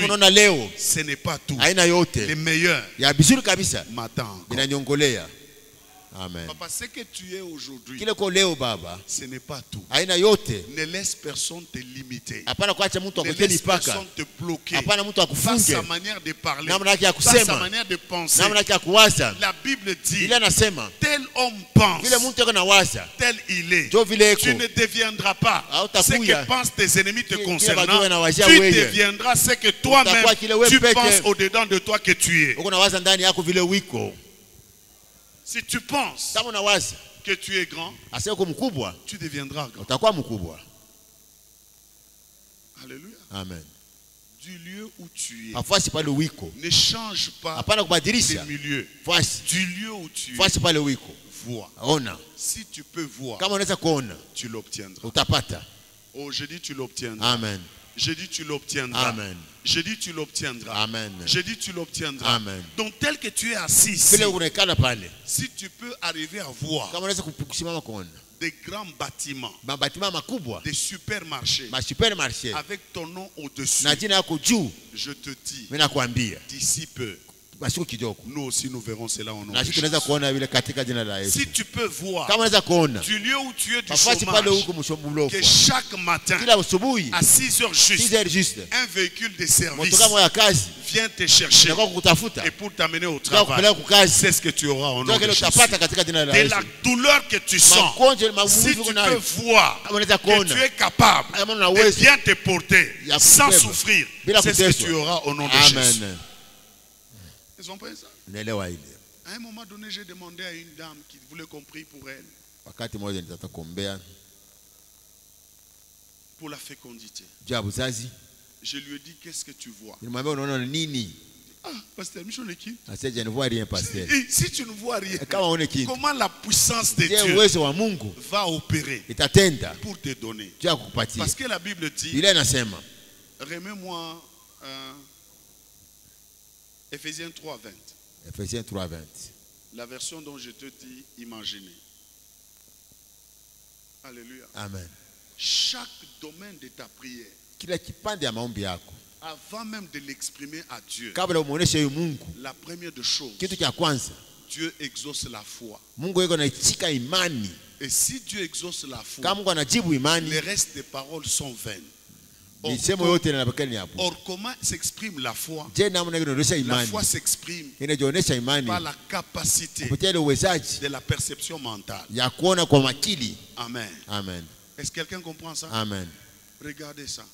Speaker 3: ce n'est pas tout. Les meilleurs m'attendent.
Speaker 2: Amen.
Speaker 3: Papa, ce que tu es aujourd'hui, ce n'est pas tout. Ne laisse personne te limiter. Ne laisse personne te bloquer par sa manière de parler, par sa manière de penser. La Bible dit, tel homme pense, tel il est. Tu ne deviendras pas ce que pensent tes ennemis te concernant. Tu deviendras ce que toi-même tu penses au-dedans de toi que tu es. Si tu penses que tu es grand, tu deviendras grand. Alléluia.
Speaker 2: Amen.
Speaker 3: Du lieu où tu es, ne change pas de milieu. Du lieu où tu es, vois. Si tu peux voir, tu l'obtiendras. Oh, je dis tu l'obtiendras.
Speaker 2: Amen.
Speaker 3: Je dis tu l'obtiendras.
Speaker 2: Amen.
Speaker 3: Je dis tu l'obtiendras.
Speaker 2: Amen.
Speaker 3: Je dis tu l'obtiendras.
Speaker 2: Amen.
Speaker 3: Donc tel que tu es assis ici, si tu peux arriver à voir des grands bâtiments, des supermarchés, avec ton nom au-dessus, je te dis, d'ici peu, Nous aussi nous verrons cela en nom de Jésus.
Speaker 1: Si tu peux voir
Speaker 3: du lieu où tu es du chômage, que chaque matin à 6h juste, un véhicule de service vient te chercher et pour t'amener au travail, c'est ce que tu auras en nom de Jésus. De la douleur que tu sens, si tu peux voir que tu es capable de bien te porter sans souffrir, c'est ce que tu auras au nom de Jésus. Ils ont pris ça. À un moment donné, j'ai demandé à une dame qui voulait qu'on prie pour elle. Pour la fécondité. Je lui ai dit, qu'est-ce que tu vois? Ah, pasteur,
Speaker 1: je ne vois rien, pasteur.
Speaker 3: Si tu ne vois rien, comment la puissance de Dieu va opérer pour te donner? Parce que la Bible dit, remets-moi Ephésiens 3:20.
Speaker 1: Ephésiens 3:20.
Speaker 3: La version dont je te dis, imaginez. Alléluia.
Speaker 1: Amen.
Speaker 3: Chaque domaine de ta prière, avant même de l'exprimer à Dieu, la première des choses, Dieu exauce la foi. Et si Dieu exauce la foi, le reste des paroles sont vaines. Or, comment s'exprime la foi? La foi s'exprime par la capacité de la perception mentale. Amen.
Speaker 1: Amen.
Speaker 3: Est-ce que quelqu'un comprend ça?
Speaker 1: Amen.
Speaker 3: Regardez ça.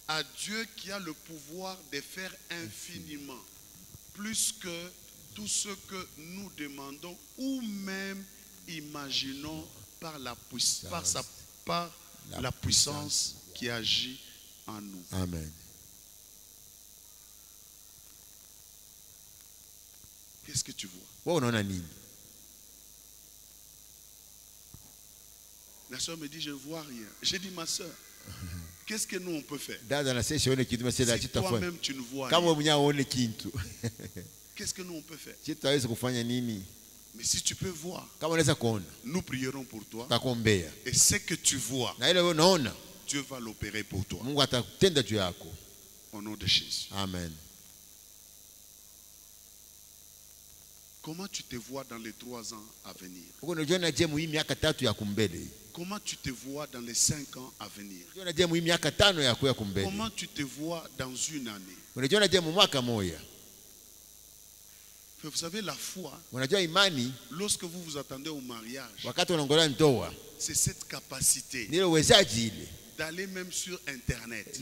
Speaker 3: À Dieu qui a le pouvoir de faire infiniment plus que tout ce que nous demandons ou même imaginons par la puissance qui agit en nous.
Speaker 1: Amen.
Speaker 3: Qu'est-ce que tu vois? La soeur me dit, je ne vois rien. J'ai dit, ma soeur, qu'est-ce que nous on peut faire? Si toi-même tu ne vois rien, qu'est-ce que nous on peut faire? Mais si tu peux voir, nous prierons pour toi. Et ce que tu vois, Dieu va l'opérer pour toi. Au nom de Jésus.
Speaker 1: Amen.
Speaker 3: Comment tu te vois dans les 3 ans à venir? Comment tu te vois dans les 5 ans à venir? Comment tu te vois dans une année? Vous savez, la foi, lorsque vous vous attendez au mariage, c'est cette capacité d'aller même sur Internet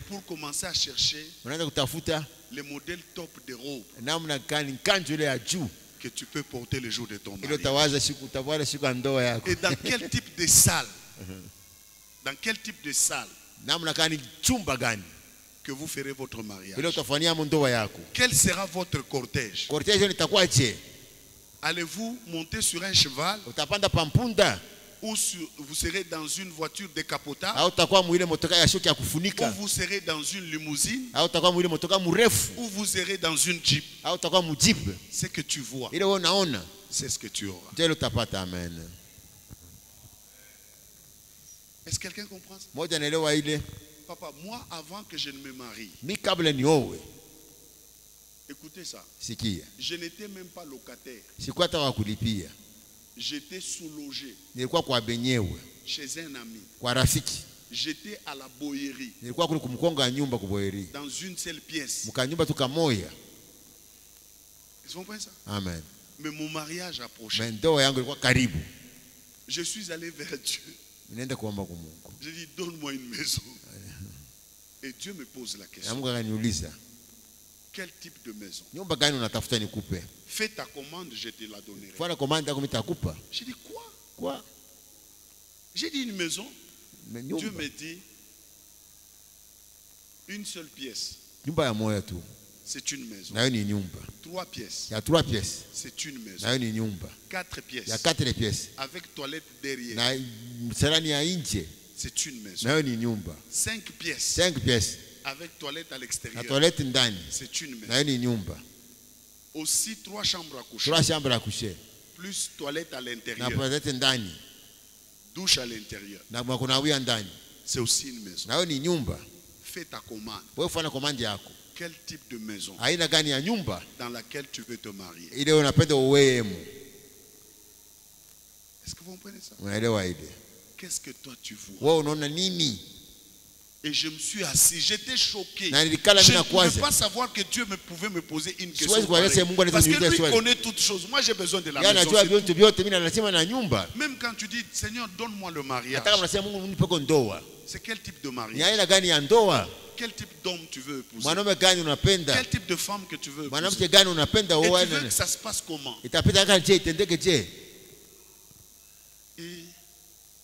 Speaker 3: pour commencer à chercher les modèles top de robes que tu peux porter le jour de ton mariage. Et dans quel type de salle? Dans quel type de salle que vous ferez votre mariage? Quel sera votre cortège? Allez-vous monter sur un cheval? Ou vous serez dans une voiture décapotable? Ou vous serez dans une limousine? Ou vous serez dans une jeep? Ce que tu vois, c'est ce que tu auras.
Speaker 1: Amen.
Speaker 3: Est-ce que quelqu'un comprend ça? Papa, moi avant que je ne me marie, écoutez ça, je n'étais même pas locataire. J'étais sous-logé chez un ami. J'étais à la boyerie dans une seule pièce. Ils ont compris ça?
Speaker 1: Amen.
Speaker 3: Mais mon mariage approchait. Je suis allé vers Dieu. J'ai dit, donne-moi une maison. Et Dieu me pose la question. Quel type de maison? Fais ta commande, je te la donnerai. J'ai dit quoi? J'ai dit une maison. Dieu me dit une seule pièce. C'est une maison. 3 pièces. C'est une maison. 4 pièces. Avec toilette derrière. C'est une maison. 5 pièces. Avec toilette à l'extérieur. C'est une maison. Aussi 3 chambres à coucher. Plus toilette à l'intérieur. Douche à l'intérieur. C'est aussi une maison. Fais ta commande. quel type de maison
Speaker 1: aina gani ya nyumba
Speaker 3: dans laquelle tu veux te marier.
Speaker 1: ile unapenda uwemo.
Speaker 3: Est-ce que vous comprenez ça?
Speaker 1: Unaelewa ile?
Speaker 3: Qu'est-ce que toi tu vois?
Speaker 1: Wewe unaona nini?
Speaker 3: Et je me suis assis, j'étais choqué.
Speaker 1: Je
Speaker 3: ne pouvais pas savoir que Dieu pouvait me poser une question pareille. Parce que lui connaît toutes choses. Moi j'ai besoin de la maison. Même quand tu dis, Seigneur, donne-moi le mariage. C'est quel type de mariage? Quel type d'homme tu veux épouser? Quel type de femme que tu veux épouser? Et tu veux que ça se passe comment? Et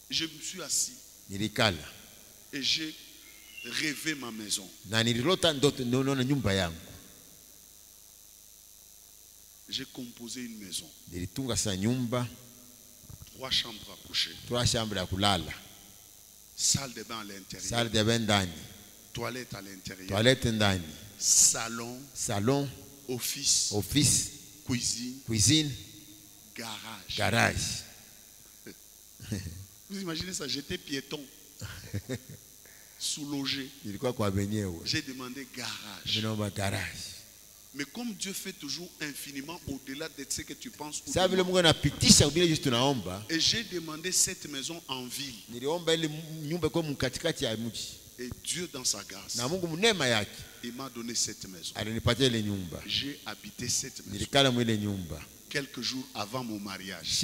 Speaker 3: je me suis assis. Et j'ai rêvé ma maison. J'ai composé une maison. 3 chambres à coucher. Salle de bain à l'intérieur. Toilette à l'intérieur. Salon. Office. Cuisine. Garage. Vous imaginez ça? J'étais piéton. Sous-logé. J'ai demandé garage. Mais comme Dieu fait toujours infiniment au-delà de ce que tu penses. Et j'ai demandé cette maison en ville. Et Dieu dans sa grâce, il m'a donné cette maison. J'ai habité cette maison quelques jours avant mon mariage.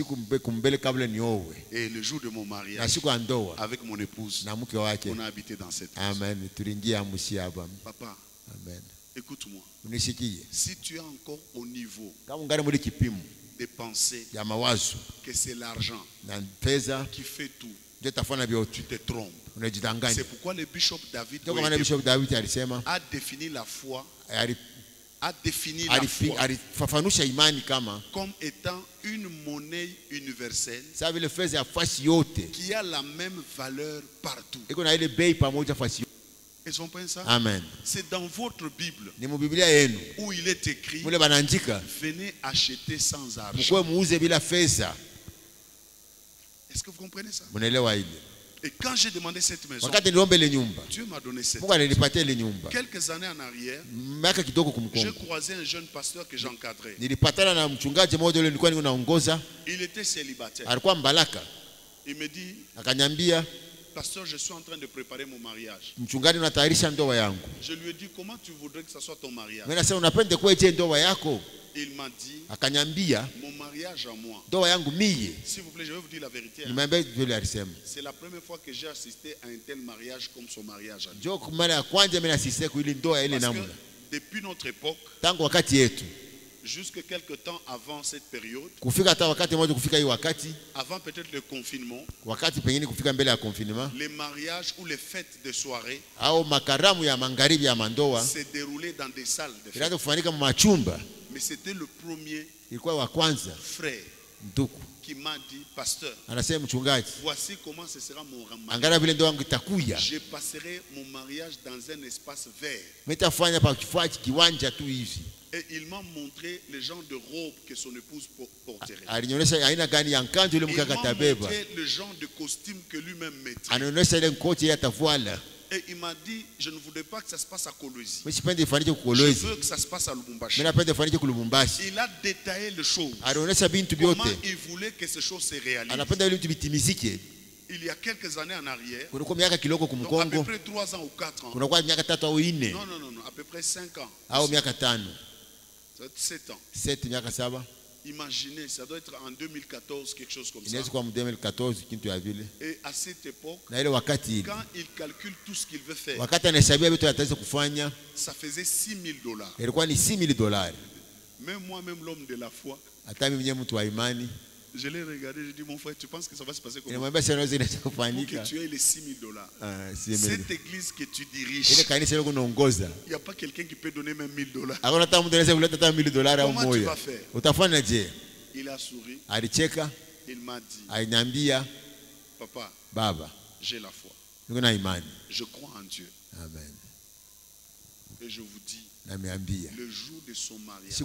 Speaker 3: Et le jour de mon mariage, avec mon épouse, on a habité dans cette maison. Papa, écoute-moi. Si tu es encore au niveau de penser que c'est l'argent qui fait tout, tu te trompes. C'est pourquoi le bishop David a défini la foi comme étant une monnaie universelle qui a la même valeur partout. Ils ont pensé ça? Amen. C'est dans votre Bible où il est écrit: venez acheter sans argent. Est-ce que vous comprenez ça? Et quand j'ai demandé cette maison, Dieu m'a donné cette maison. Quelques années en arrière, j'ai croisé un jeune pasteur que j'encadrais. Il était célibataire. Il me dit: pasteur, je suis en train de préparer mon mariage. Je lui ai dit: comment tu voudrais que ce soit ton mariage? Il m'a dit: mon mariage à moi. S'il vous plaît, je vais vous dire la vérité. C'est la première fois que j'ai assisté à un tel mariage comme son mariage à lui. Parce que depuis notre époque, jusque quelque temps avant cette période, avant peut-être le confinement, les mariages ou les fêtes de soirée se déroulaient dans des salles de fête. Mais c'était le premier frère qui m'a dit: pasteur, voici comment ce sera mon mariage. Je passerai mon mariage dans un espace vert. Et il m'a montré le genre de robe que son épouse porterait. Il m'a montré le genre de costume que lui-même mettrait. Et il m'a dit: je ne voudrais pas que ça se passe à Kolwezi. Je veux que ça se passe à Lubumbashi. Il a détaillé les choses. Comment il voulait que ces choses se réalisent. Il y a quelques années en arrière, donc à peu près 3 ans ou 4 ans. Non, à peu près 5 ans. 7 ans. Imaginez, ça doit être en 2014, quelque chose comme ça. Et à cette époque, quand il calcule tout ce qu'il veut faire, ça faisait $6,000. Même moi-même, l'homme de la foi, je l'ai regardé, j'ai dit: mon frère, tu penses que ça va se passer comment? Pour que tu aies les $6,000. Cette église que tu diriges, il n'y a pas quelqu'un qui peut donner même $1,000. Comment tu vas faire? Il a souri. Il m'a dit: papa, j'ai la foi. Je crois en Dieu. Amen. Et je vous dis, le jour de son mariage,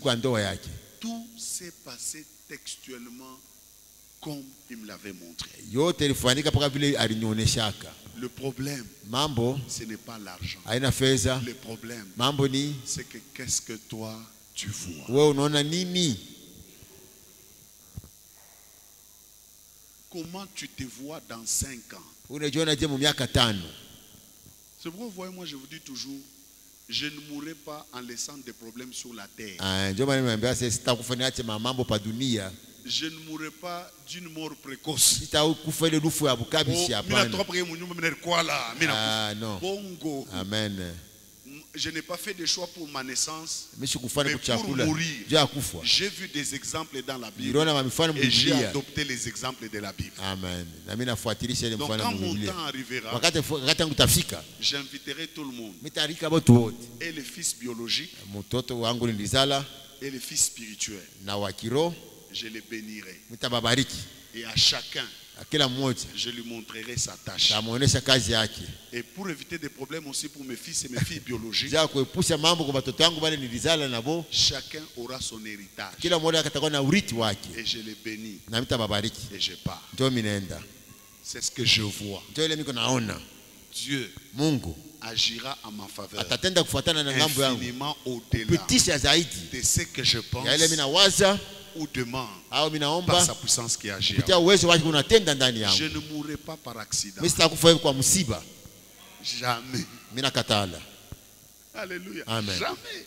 Speaker 3: tout s'est passé textuellement comme il me l'avait montré. Le problème, ce n'est pas l'argent. Le problème, c'est que qu'est-ce que toi tu vois? Comment tu te vois dans 5 ans? C'est pourquoi, voyez, moi je vous dis toujours, je ne mourrai pas en laissant des problèmes sur la terre. Je ne mourrai pas d'une mort précoce.
Speaker 1: Bongo. Amen.
Speaker 3: Je n'ai pas fait de choix pour ma naissance, mais pour mourir. J'ai vu des exemples dans la Bible et j'ai adopté les exemples de la Bible.
Speaker 1: Amen.
Speaker 3: Donc quand mon temps arrivera, j'inviterai tout le monde, et les fils biologiques et les fils spirituels. Je les bénirai. Et à chacun, je lui montrerai sa tâche. Et pour éviter des problèmes aussi pour mes fils et mes filles biologiques, chacun aura son héritage. Et je les bénis. Et je pars. C'est ce que je vois. Dieu agira en ma faveur infiniment au-delà de ce que je pense ou demande par sa puissance qui agit. Je ne mourrai pas par accident. Jamais. Alléluia.
Speaker 1: Amen.
Speaker 3: Jamais.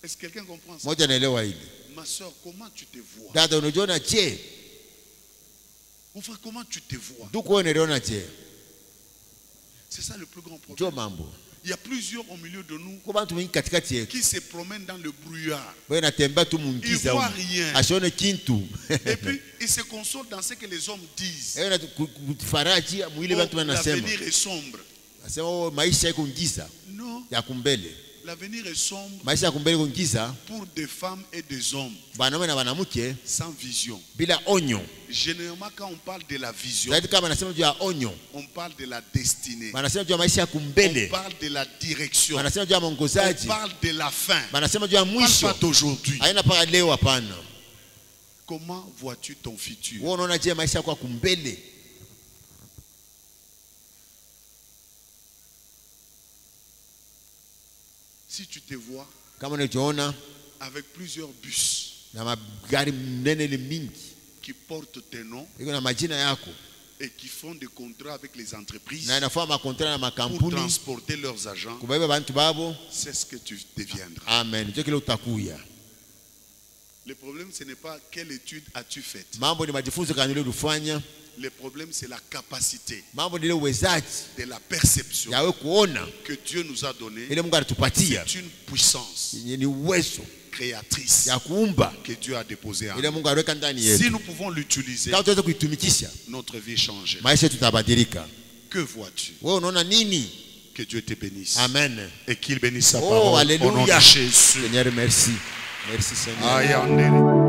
Speaker 3: Est-ce que quelqu'un comprend ça? Ma soeur, comment tu te vois? Mon frère, comment tu te vois? C'est ça le plus grand problème. Il y a plusieurs au milieu de nous qui se promènent dans le brouillard. Ils ne voient rien. Et puis, ils se consolent dans ce que les hommes disent. L'avenir est sombre. Non. L'avenir est sombre pour des femmes et des hommes sans vision. Généralement, quand on parle de la vision, on parle de la destinée. On parle de la direction. On parle de la fin. On ne parle pas d'aujourd'hui. Comment vois-tu ton futur? Si tu te vois avec plusieurs bus qui portent tes noms et qui font des contrats avec les entreprises pour transporter leurs agents, c'est ce que tu deviendras.
Speaker 1: Amen.
Speaker 3: Le problème, ce n'est pas quelle étude as-tu faite. Le problème, c'est la capacité de la perception que Dieu nous a donnée. C'est une puissance créatrice que Dieu a déposée en nous. Si nous pouvons l'utiliser, notre vie change. Que vois-tu? Que Dieu te bénisse.
Speaker 1: Amen.
Speaker 3: Et qu'il bénisse sa parole.
Speaker 1: Alléluia.
Speaker 3: Au nom de Jésus.
Speaker 1: Seigneur, merci. Merci Seigneur.